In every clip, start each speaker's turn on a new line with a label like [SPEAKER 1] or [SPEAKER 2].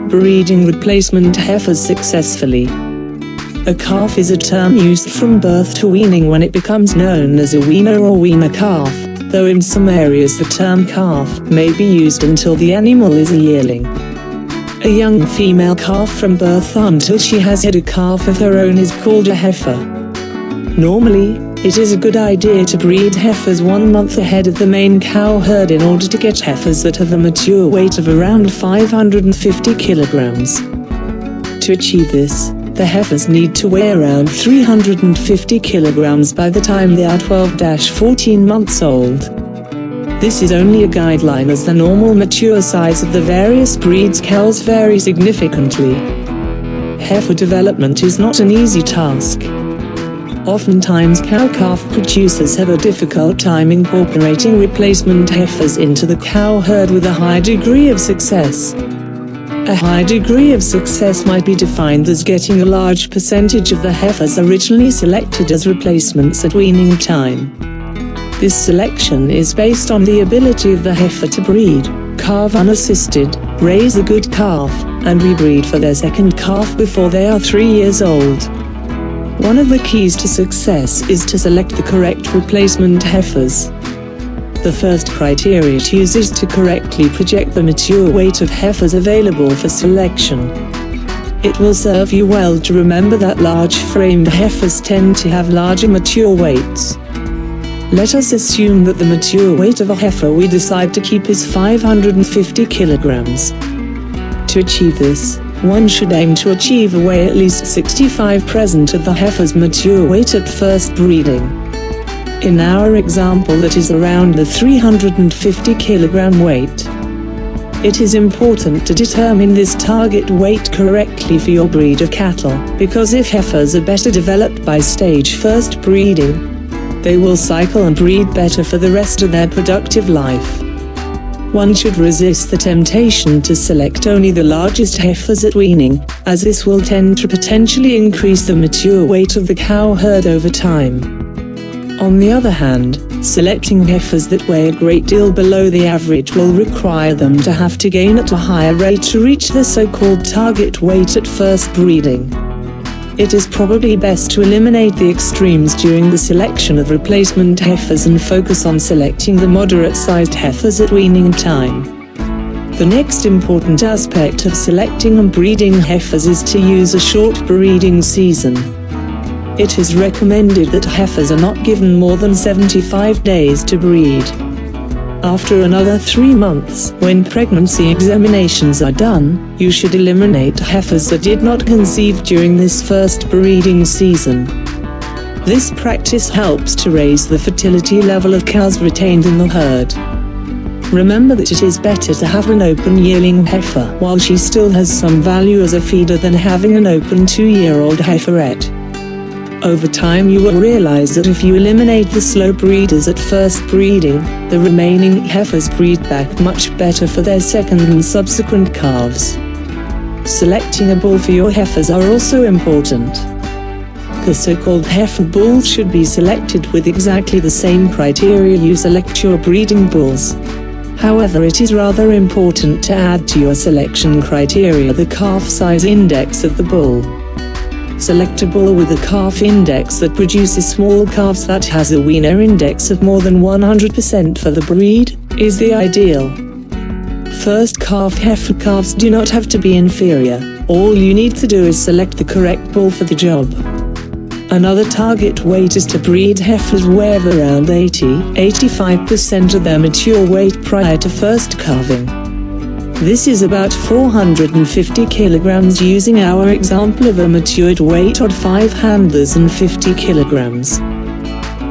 [SPEAKER 1] breeding replacement heifers successfully. A calf is a term used from birth to weaning when it becomes known as a weaner or weaner calf, though in some areas the term calf may be used until the animal is a yearling. A young female calf from birth until she has had a calf of her own is called a heifer. Normally, it is a good idea to breed heifers 1 month ahead of the main cow herd in order to get heifers that have a mature weight of around 550 kilograms. To achieve this, the heifers need to weigh around 350 kilograms by the time they are 12-14 months old. This is only a guideline as the normal mature size of the various breeds cows vary significantly. Heifer development is not an easy task. Oftentimes cow-calf producers have a difficult time incorporating replacement heifers into the cow herd with a high degree of success. A high degree of success might be defined as getting a large percentage of the heifers originally selected as replacements at weaning time. This selection is based on the ability of the heifer to breed, calve unassisted, raise a good calf, and rebreed for their second calf before they are 3 years old. One of the keys to success is to select the correct replacement heifers. The first criteria to use is to correctly project the mature weight of heifers available for selection. It will serve you well to remember that large-framed heifers tend to have larger mature weights. Let us assume that the mature weight of a heifer we decide to keep is 550 kilograms. To achieve this, one should aim to achieve a weigh at least 65% of the heifer's mature weight at first breeding. In our example, that is around the 350 kilogram weight. It is important to determine this target weight correctly for your breed of cattle, because if heifers are better developed by stage first breeding, they will cycle and breed better for the rest of their productive life. One should resist the temptation to select only the largest heifers at weaning, as this will tend to potentially increase the mature weight of the cow herd over time. On the other hand, selecting heifers that weigh a great deal below the average will require them to have to gain at a higher rate to reach the so-called target weight at first breeding. It is probably best to eliminate the extremes during the selection of replacement heifers and focus on selecting the moderate-sized heifers at weaning time. The next important aspect of selecting and breeding heifers is to use a short breeding season. It is recommended that heifers are not given more than 75 days to breed. After another 3 months, when pregnancy examinations are done, you should eliminate heifers that did not conceive during this first breeding season. This practice helps to raise the fertility level of cows retained in the herd. Remember that it is better to have an open yearling heifer while she still has some value as a feeder than having an open 2-year-old heiferette. Over time you will realize that if you eliminate the slow breeders at first breeding, the remaining heifers breed back much better for their second and subsequent calves. Selecting a bull for your heifers are also important. The so-called heifer bulls should be selected with exactly the same criteria you select your breeding bulls. However, it is rather important to add to your selection criteria the calf size index of the bull. Select a bull with a calf index that produces small calves that has a weaner index of more than 100% for the breed, is the ideal. First calf heifer calves do not have to be inferior, all you need to do is select the correct bull for the job. Another target weight is to breed heifers weigh around 80–85% of their mature weight prior to first calving. This is about 450 kilograms using our example of a matured weight of 5 handlers and 50 kilograms.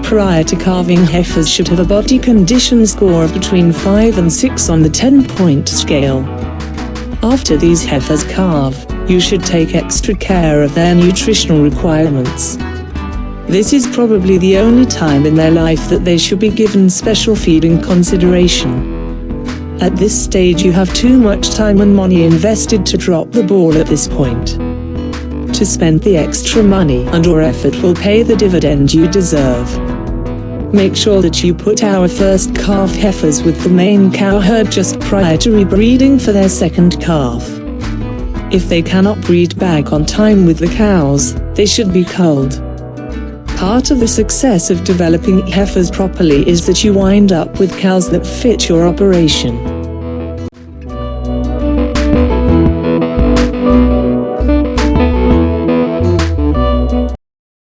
[SPEAKER 1] Prior to calving, heifers should have a body condition score of between 5 and 6 on the 10-point scale. After these heifers calve, you should take extra care of their nutritional requirements. This is probably the only time in their life that they should be given special feeding consideration. At this stage you have too much time and money invested to drop the ball at this point. To spend the extra money and/or effort will pay the dividend you deserve. Make sure that you put our first calf heifers with the main cow herd just prior to rebreeding for their second calf. If they cannot breed back on time with the cows, they should be culled. Part of the success of developing heifers properly is that you wind up with cows that fit your operation.